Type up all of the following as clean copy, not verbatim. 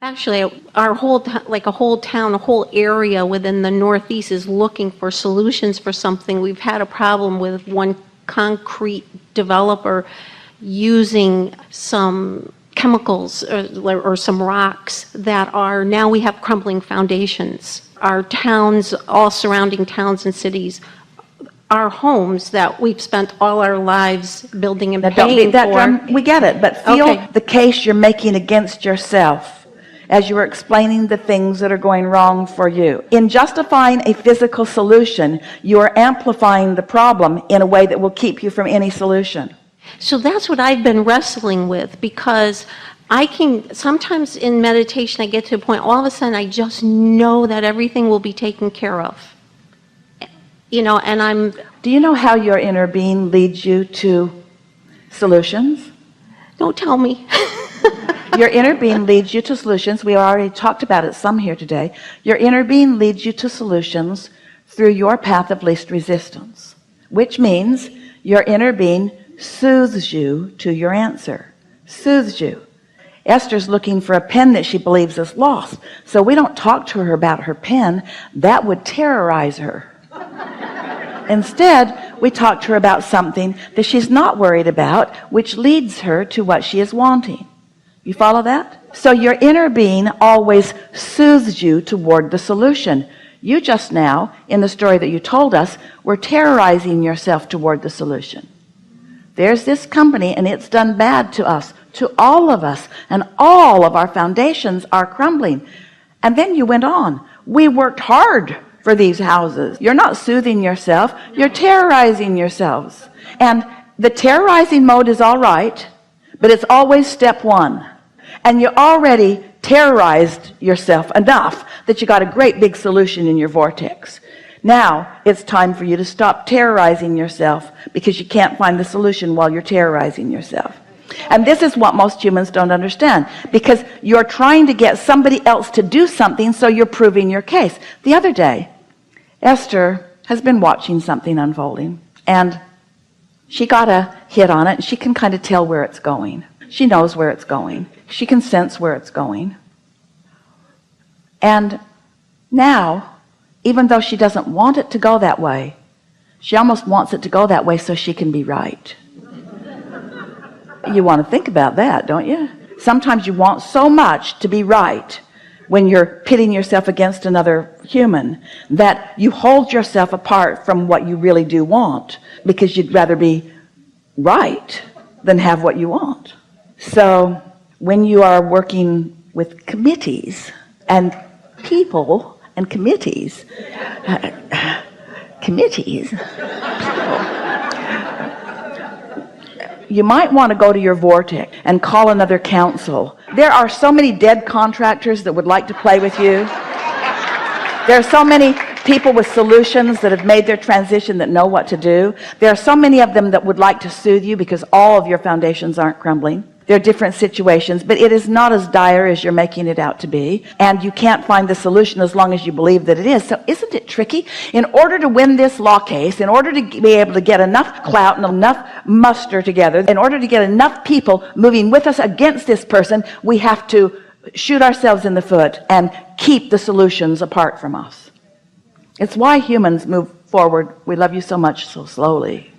Actually, our like a whole town, a whole area within the Northeast is looking for solutions for something. We've had a problem with one concrete developer using some chemicals or some rocks that are, now we have crumbling foundations. Our towns, all surrounding towns and cities, our homes that we've spent all our lives building and paying for. We get it, but feel Okay. the case you're making against yourself as you were explaining the things that are going wrong for you. In justifying a physical solution, you are amplifying the problem in a way that will keep you from any solution. So that's what I've been wrestling with, because I can, sometimes in meditation, I get to a point, all of a sudden, I just know that everything will be taken care of. You know, and Do you know how your inner being leads you to solutions? Don't tell me. Your inner being leads you to solutions. We already talked about it some here today. Your inner being leads you to solutions through your path of least resistance, which means your inner being soothes you to your answer. Soothes you. Esther's looking for a pen that she believes is lost. So we don't talk to her about her pen. That would terrorize her. Instead, we talk to her about something that she's not worried about, which leads her to what she is wanting. You follow that? So your inner being always soothes you toward the solution. You just now, in the story that you told us, were terrorizing yourself toward the solution. There's this company and it's done bad to us, to all of us, and all of our foundations are crumbling. And then you went on. We worked hard for these houses. You're not soothing yourself, you're terrorizing yourselves. And the terrorizing mode is all right, but it's always step one. And you already terrorized yourself enough that you got a great big solution in your vortex. Now it's time for you to stop terrorizing yourself, because you can't find the solution while you're terrorizing yourself. And this is what most humans don't understand, because you're trying to get somebody else to do something, so you're proving your case. The other day, Esther has been watching something unfolding, and she got a hit on it, and she can kind of tell where it's going. She knows where it's going. She can sense where it's going. And now, even though she doesn't want it to go that way, she almost wants it to go that way so she can be right. You want to think about that, don't you? Sometimes you want so much to be right when you're pitting yourself against another human that you hold yourself apart from what you really do want, because you'd rather be right than have what you want. So when you are working with committees and people and committees, you might want to go to your vortex and call another council. There are so many dead contractors that would like to play with you. There are so many people with solutions that have made their transition that know what to do. There are so many of them that would like to soothe you, because all of your foundations aren't crumbling. There are different situations, but it is not as dire as you're making it out to be, and you can't find the solution as long as you believe that it is. So isn't it tricky? In order to win this law case, in order to be able to get enough clout and enough muster together, in order to get enough people moving with us against this person, we have to shoot ourselves in the foot and keep the solutions apart from us. It's why humans move forward. We love you so much so slowly.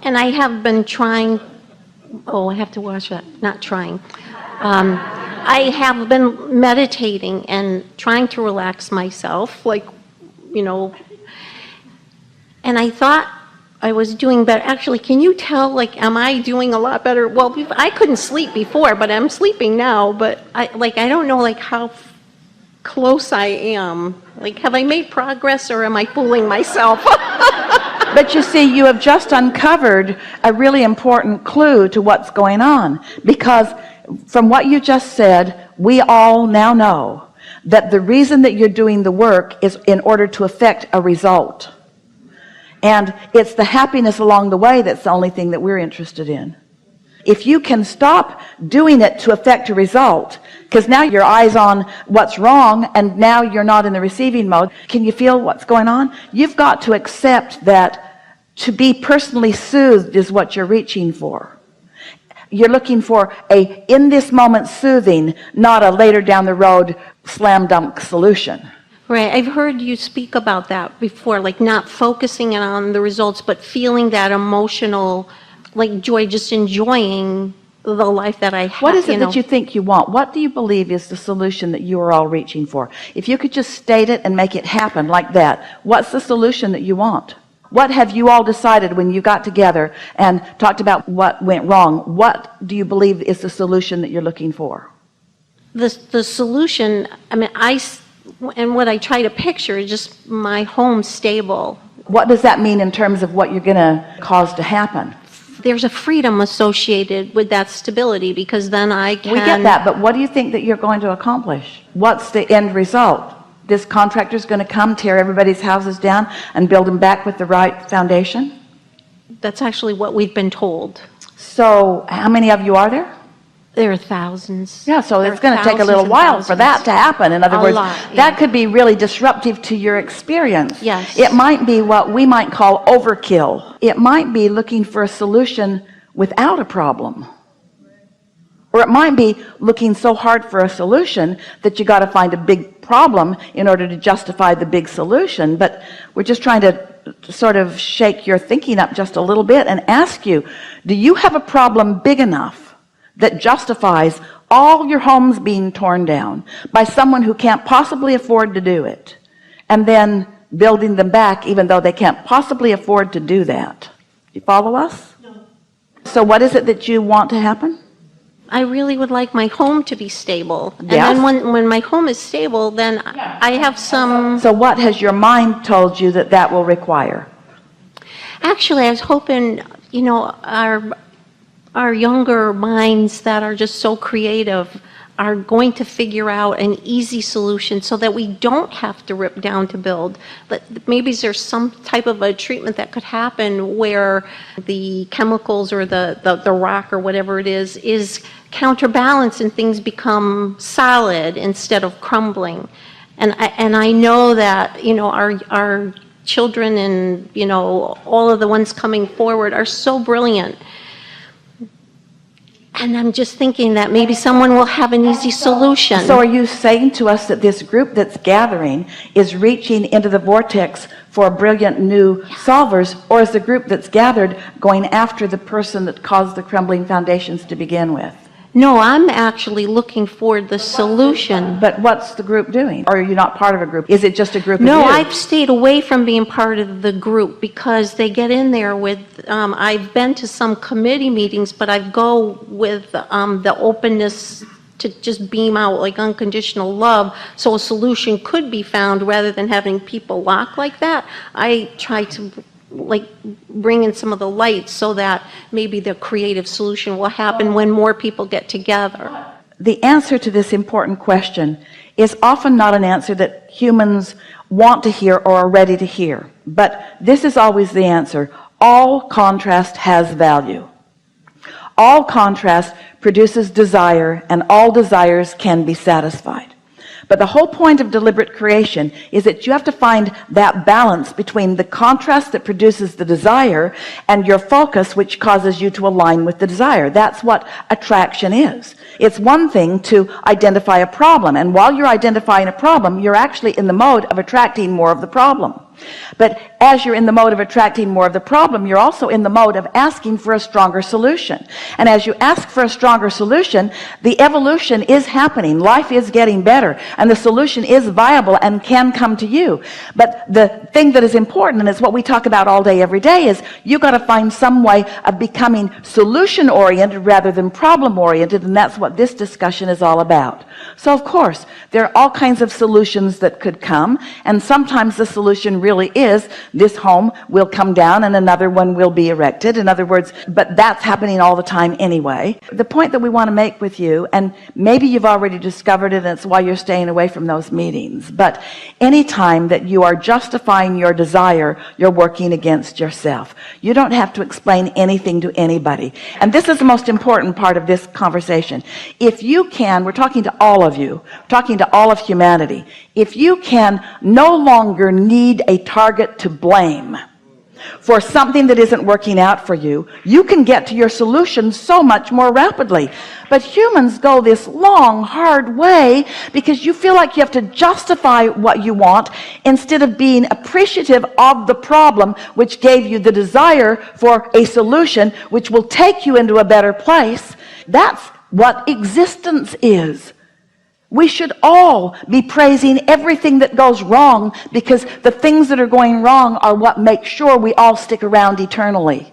And I have been trying, I have to watch that, not trying. I have been meditating and trying to relax myself, like, you know, and I thought I was doing better. Actually, can you tell, like, am I doing a lot better? Well, I couldn't sleep before, but I'm sleeping now, but I don't know, like, how close I am. Like, have I made progress, or am I fooling myself? But you see, you have just uncovered a really important clue to what's going on, because from what you just said, we all now know that the reason that you're doing the work is in order to affect a result. And it's the happiness along the way that's the only thing that we're interested in. If you can stop doing it to affect a result, because now your eyes on what's wrong and now you're not in the receiving mode, can you feel what's going on? You've got to accept that to be personally soothed is what you're reaching for. You're looking for a in this moment soothing, not a later down the road slam dunk solution. Right, I've heard you speak about that before, like not focusing on the results, but feeling that emotional, like joy, just enjoying the life that I have. What is it that you think you want? What do you believe is the solution that you are all reaching for? If you could just state it and make it happen like that, what's the solution that you want? What have you all decided when you got together and talked about what went wrong? What do you believe is the solution that you're looking for? The solution, I mean, and what I try to picture is just my home stable. What does that mean in terms of what you're going to cause to happen? There's a freedom associated with that stability, because then I can... We get that, but what do you think that you're going to accomplish? What's the end result? This contractor's going to come tear everybody's houses down and build them back with the right foundation? That's actually what we've been told. So how many of you are there? There are thousands. Yeah, so There it's are going to take a little thousands and while for that thousands. to happen. In other A words, lot, that yeah. could be really disruptive to your experience. Yes. It might be what we might call overkill. It might be looking for a solution without a problem. Or it might be looking so hard for a solution that you got to find a big problem in order to justify the big solution. But we're just trying to sort of shake your thinking up just a little bit and ask you, do you have a problem big enough that justifies all your homes being torn down by someone who can't possibly afford to do it, and then building them back even though they can't possibly afford to do that? You follow us? No. So what is it that you want to happen? I really would like my home to be stable. And Yes. then when my home is stable, then I have some... So what has your mind told you that that will require? Actually, I was hoping, you know, our younger minds that are just so creative are going to figure out an easy solution so that we don't have to rip down to build. But maybe there's some type of a treatment that could happen where the chemicals or the rock or whatever it is counterbalanced and things become solid instead of crumbling. And I know that, you know, our children and, you know, all of the ones coming forward are so brilliant. And I'm just thinking that maybe someone will have an easy solution. So are you saying to us that this group that's gathering is reaching into the vortex for brilliant new solvers, or is the group that's gathered going after the person that caused the crumbling foundations to begin with? No, I'm actually looking for the solution. But what's the group doing? Or are you not part of a group? Is it just a group No, of you? I've stayed away from being part of the group because they get in there with, I've been to some committee meetings, but I go with the openness to just beam out like unconditional love, so a solution could be found rather than having people lock like that. I try to like bring in some of the light so that maybe the creative solution will happen when more people get together. The answer to this important question is often not an answer that humans want to hear or are ready to hear. But this is always the answer. All contrast has value. All contrast produces desire, and all desires can be satisfied. But the whole point of deliberate creation is that you have to find that balance between the contrast that produces the desire and your focus, which causes you to align with the desire. That's what attraction is. It's one thing to identify a problem, and while you're identifying a problem, you're actually in the mode of attracting more of the problem. But as you're in the mode of attracting more of the problem, you're also in the mode of asking for a stronger solution. And as you ask for a stronger solution, the evolution is happening. Life is getting better, and the solution is viable and can come to you. But the thing that is important, and it's what we talk about all day, every day, is you got to find some way of becoming solution-oriented rather than problem-oriented, and that's what this discussion is all about. So, of course, there are all kinds of solutions that could come, and sometimes the solution really is this home will come down and another one will be erected. In other words, but that's happening all the time anyway. The point that we want to make with you, and maybe you've already discovered it and it's why you're staying away from those meetings, but anytime that you are justifying your desire, you're working against yourself. You don't have to explain anything to anybody. And this is the most important part of this conversation. If you can, we're talking to all of you, talking to all of humanity, if you can no longer need a target to blame, for something that isn't working out for you, you can get to your solution so much more rapidly. But humans go this long, hard way because you feel like you have to justify what you want instead of being appreciative of the problem, which gave you the desire for a solution which will take you into a better place. That's what existence is. We should all be praising everything that goes wrong, because the things that are going wrong are what make sure we all stick around eternally.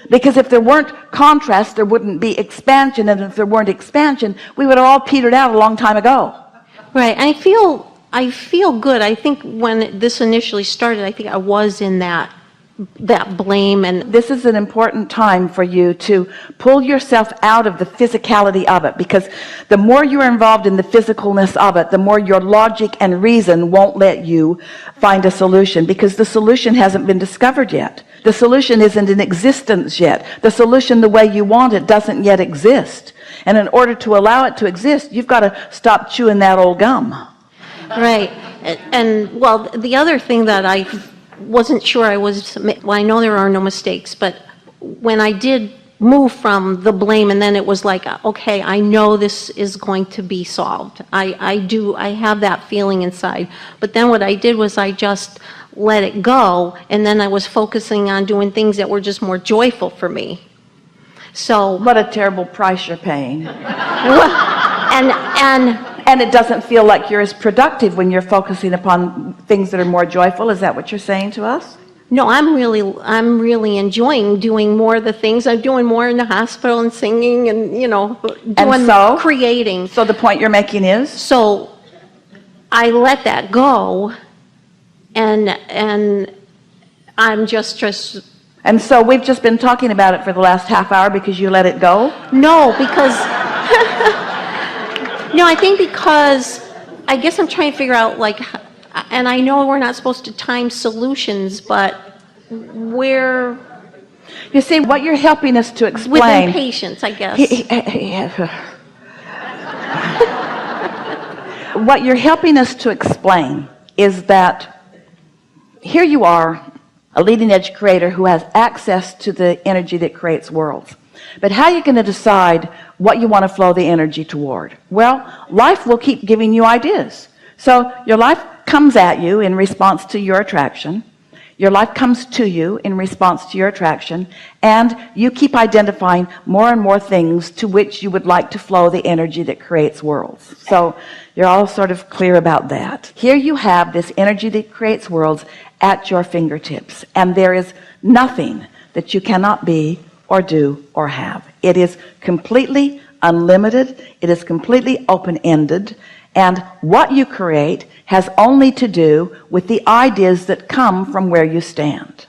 Because if there weren't contrast, there wouldn't be expansion, and if there weren't expansion, we would have all petered out a long time ago. Right. I feel good. I think when this initially started, I think I was in that blame. And this is an important time for you to pull yourself out of the physicality of it, because the more you're involved in the physicalness of it, the more your logic and reason won't let you find a solution, because the solution hasn't been discovered yet. The solution isn't in existence yet. The solution the way you want it doesn't yet exist. And in order to allow it to exist, you've got to stop chewing that old gum. Right. And well, the other thing that I wasn't sure well, I know there are no mistakes, but when I did move from the blame, and then it was like, okay, I know this is going to be solved. I have that feeling inside. But then what I did was I just let it go, and then I was focusing on doing things that were just more joyful for me. So what a terrible price you're paying. And it doesn't feel like you're as productive when you're focusing upon things that are more joyful. Is that what you're saying to us? No, I'm really enjoying doing more of the things. I'm doing more in the hospital and singing and, creating. So the point you're making is? So I let that go, and I'm just. And so we've just been talking about it for the last half hour because you let it go? No, because no, I think because I guess I'm trying to figure out, like, and I know we're not supposed to time solutions, but where. You see, what you're helping us to explain. With impatience, I guess. What you're helping us to explain is that here you are, a leading edge creator who has access to the energy that creates worlds. But how are you going to decide what you want to flow the energy toward? Well, life will keep giving you ideas. So your life comes at you in response to your attraction. Your life comes to you in response to your attraction, and you keep identifying more and more things to which you would like to flow the energy that creates worlds. So you're all sort of clear about that. Here you have this energy that creates worlds at your fingertips, and there is nothing that you cannot be or do or have. It is completely unlimited. It is completely open-ended. And what you create has only to do with the ideas that come from where you stand.